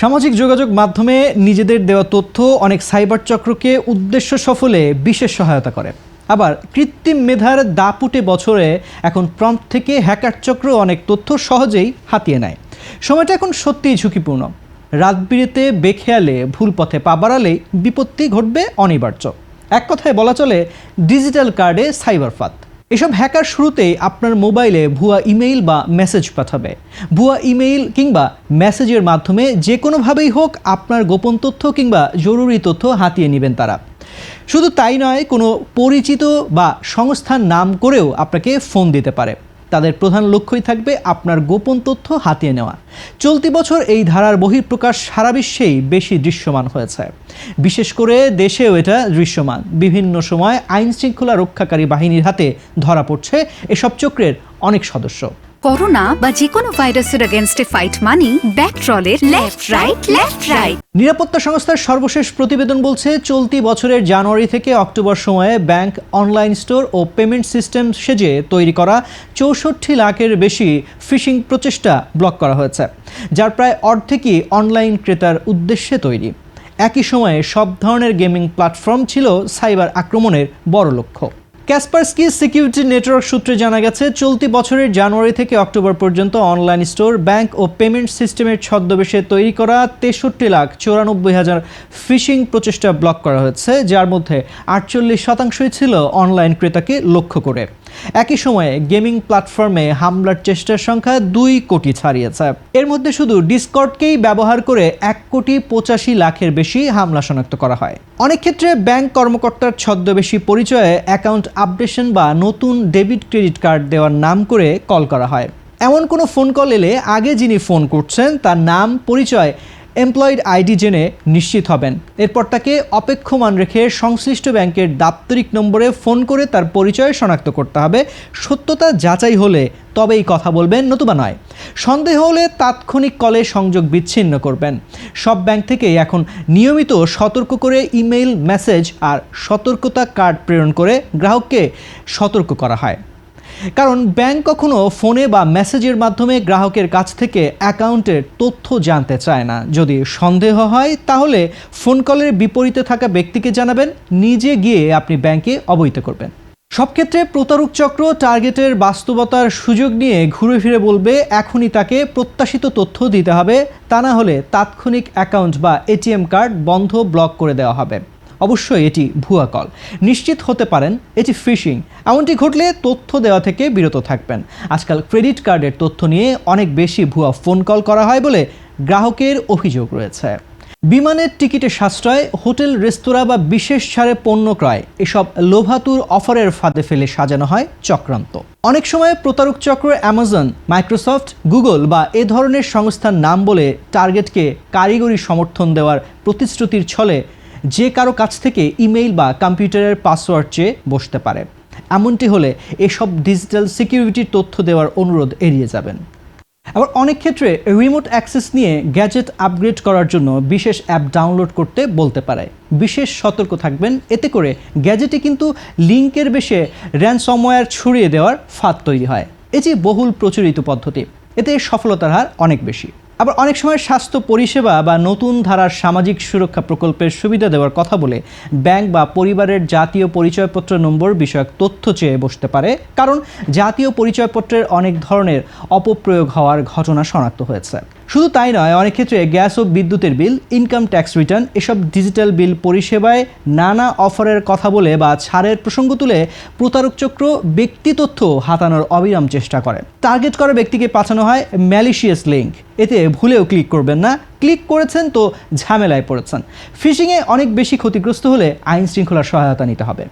সামাজিক যোগাযোগ মাধ্যমে নিজেদের দেওয়া তথ্য অনেক সাইবার চক্রকে উদ্দেশ্য সফলে বিশেষ সহায়তা করে। আবার কৃত্রিম মেধার দাপুটে বছরে এখন প্রম্পট থেকে হ্যাকার চক্র অনেক তথ্য সহজেই হাতিয়ে নেয়। সময়টা এখন সত্যিই ঝুঁকিপূর্ণ। রাত বিরেতে বেখেয়ালে ভুল পথে পা বাড়ালেই বিপত্তি ঘটবে অনিবার্য। এক কথায় বলা চলে ডিজিটাল কার্ডে সাইবার ফাঁদ। এসব হ্যাকার শুরুতেই আপনার মোবাইলে ভুয়া ইমেইল বা মেসেজ পাঠাবে। ভুয়া ইমেইল কিংবা মেসেজের মাধ্যমে যে কোনোভাবেই হোক আপনার গোপন তথ্য কিংবা জরুরি তথ্য হাতিয়ে নেবেন তারা। শুধু তাই নয়, কোনো পরিচিত বা সংস্থার নাম করেও আপনাকে ফোন দিতে পারে। তাদের প্রধান লক্ষ্যই থাকবে আপনার গোপন তথ্য হাতিয়ে নেওয়া। চলতি বছর এই ধারার বহিঃপ্রকাশ সারা বিশ্বেই বেশি দৃশ্যমান হয়েছে। বিশেষ করে দেশেও এটা দৃশ্যমান। বিভিন্ন সময় আইন শৃঙ্খলা রক্ষাকারী বাহিনীর হাতে ধরা পড়ছে এসব চক্রের অনেক সদস্য। করোনা বা যে কোনো ভাইরাসের এগেইনস্টে ফাইট মানি ব্যাকট্রলের লেফট রাইট। নিরাপত্তা সংস্থার সর্বশেষ প্রতিবেদন বলছে, চলতি বছরের জানুয়ারি থেকে অক্টোবর সময়ে ব্যাংক, অনলাইন স্টোর ও পেমেন্ট সিস্টেম সেজে তৈরি করা 64 লাখের বেশি ফিশিং প্রচেষ্টা ব্লক করা হয়েছে, যার প্রায় অর্ধেকই অনলাইন ক্রেতার উদ্দেশ্যে তৈরি। একই সময়ে সব ধরনের গেমিং প্ল্যাটফর্ম ছিল সাইবার আক্রমণের বড় লক্ষ্য। ক্যাসপারস্কি সিকিউরিটি নেটওয়ার্ক সূত্রে জানা গেছে, চলতি বছরের জানুয়ারি থেকে অক্টোবর পর্যন্ত অনলাইন স্টোর, ব্যাংক ও পেমেন্ট সিস্টেমের ছদ্মবেশে তৈরি করা 63,94,000 ফিশিং প্রচেষ্টা ব্লক করা হয়েছে, যার মধ্যে 48% ছিল অনলাইন ক্রেতাকে লক্ষ্য করে। একই সময়ে গেমিং প্ল্যাটফর্মে হামলার চেষ্টার সংখ্যা 2 কোটি ছাড়িয়েছে। এর মধ্যে শুধু ডিসকর্ডকেই ব্যবহার করে 1,85,00,000-এর বেশি হামলা শনাক্ত করা হয়। অনেক ক্ষেত্রে ব্যাংক কর্মকর্তার ছদ্মবেশী পরিচয়ে অ্যাকাউন্ট আপডেশন বা নতুন ডেবিট ক্রেডিট কার্ড দেওয়ার নাম করে কল করা হয়। এমন কোনো ফোন কল এলে আগে যিনি ফোন করছেন তার নাম, পরিচয়, এমপ্লয়েড আইডি জেনে নিশ্চিত হবেন। এরপর তাকে অপেক্ষমান রেখে সংশ্লিষ্ট ব্যাংকের দাপ্তরিক নম্বরে ফোন করে তার পরিচয় শনাক্ত করতে হবে। সত্যতা যাচাই হলে তবেই কথা বলবেন, নতুবা নয়। সন্দেহ হলে তাৎক্ষণিক কলে সংযোগ বিচ্ছিন্ন করবেন। সব ব্যাংক থেকেই এখন নিয়মিত সতর্ক করে ইমেইল, মেসেজ আর সতর্কতা কার্ড প্রেরণ করে গ্রাহককে সতর্ক করা হয়। কারণ ব্যাংক কখনো ফোনে বা মেসেজের মাধ্যমে গ্রাহকের কাছ থেকে অ্যাকাউন্টের তথ্য জানতে চায় না। যদি সন্দেহ হয় তাহলে ফোন কলের বিপরীতে থাকা ব্যক্তিকে জানাবেন, নিজে গিয়ে আপনি ব্যাংকে অবহিত করবেন। সব ক্ষেত্রে প্রতারক চক্র টার্গেটের বাস্তবতার সুযোগ নিয়ে ঘুরে ফিরে বলবে এখনই তাকে প্রত্যাশিত তথ্য দিতে হবে, তা না হলে তাৎক্ষণিক অ্যাকাউন্ট বা এটিএম কার্ড বন্ধ, ব্লক করে দেওয়া হবে। অবশ্যই এটি ভুয়া কল, নিশ্চিত হতে পারেন এটি ফিশিং। এমনটি ঘটলে তথ্য দেওয়া থেকে বিরত থাকবেন। আজকাল ক্রেডিট কার্ডের তথ্য নিয়ে অনেক বেশি ভুয়া ফোন কল করা হয় বলে গ্রাহকের অভিযোগ রয়েছে। বিমানের টিকিটের সাশ্রয়, হোটেল, রেস্তোরাঁ বা বিশেষ ছাড়ে পণ্য ক্রয়, এসব লোভাতুর অফারের ফাঁদে ফেলে সাজানো হয় চক্রান্ত। অনেক সময় প্রতারক চক্র অ্যামাজন, মাইক্রোসফট, গুগল বা এ ধরনের সংস্থার নাম বলে টার্গেটকে কারিগরি সমর্থন দেওয়ার প্রতিশ্রুতির ছলে যে কারো কাছ থেকে ইমেইল বা কম্পিউটারের পাসওয়ার্ড চেয়ে বসতে পারে। এমনটি হলে এসব ডিজিটাল সিকিউরিটির তথ্য দেওয়ার অনুরোধ এড়িয়ে যাবেন। আবার অনেক ক্ষেত্রে রিমোট অ্যাক্সেস নিয়ে গ্যাজেট আপগ্রেড করার জন্য বিশেষ অ্যাপ ডাউনলোড করতে বলতে পারে। বিশেষ সতর্ক থাকবেন, এতে করে গ্যাজেটে কিন্তু লিঙ্কের বেশে র্যানসমওয়্যার ছড়িয়ে দেওয়ার ফাঁদ তৈরি হয়। এটি বহুল প্রচলিত পদ্ধতি, এতে সফলতার হার অনেক বেশি। আবার অনেক সময় স্বাস্থ্য পরিষেবা বা নতুন ধারার সামাজিক সুরক্ষা প্রকল্পের সুবিধা দেওয়ার কথা বলে ব্যাংক বা পরিবারের জাতীয় পরিচয়পত্র নম্বর বিষয়ক তথ্য চেয়ে বসতে পারে। কারণ জাতীয় পরিচয়পত্রের অনেক ধরনের অপপ্রয়োগ হওয়ার ঘটনা শনাক্ত হয়েছে। শুধু তাই নয়, অনেক ক্ষেত্রে গ্যাস ও বিদ্যুতের বিল, ইনকাম ট্যাক্স রিটার্ন, এসব ডিজিটাল বিল পরিষেবায় নানা অফারের কথা বলে বা ছাড়ের প্রসঙ্গ তুলে প্রতারক চক্র ব্যক্তি তথ্য হাতানোর অবিরাম চেষ্টা করে। টার্গেট করা ব্যক্তিকে পাঠানো হয় ম্যালিশিয়াস লিঙ্ক। এতে ভুলেও ক্লিক করবেন না, ক্লিক করেছেন তো ঝামেলায় পড়েছেন। ফিশিংয়ে অনেক বেশি ক্ষতিগ্রস্ত হলে আইন শৃঙ্খলার সহায়তা নিতে হবে।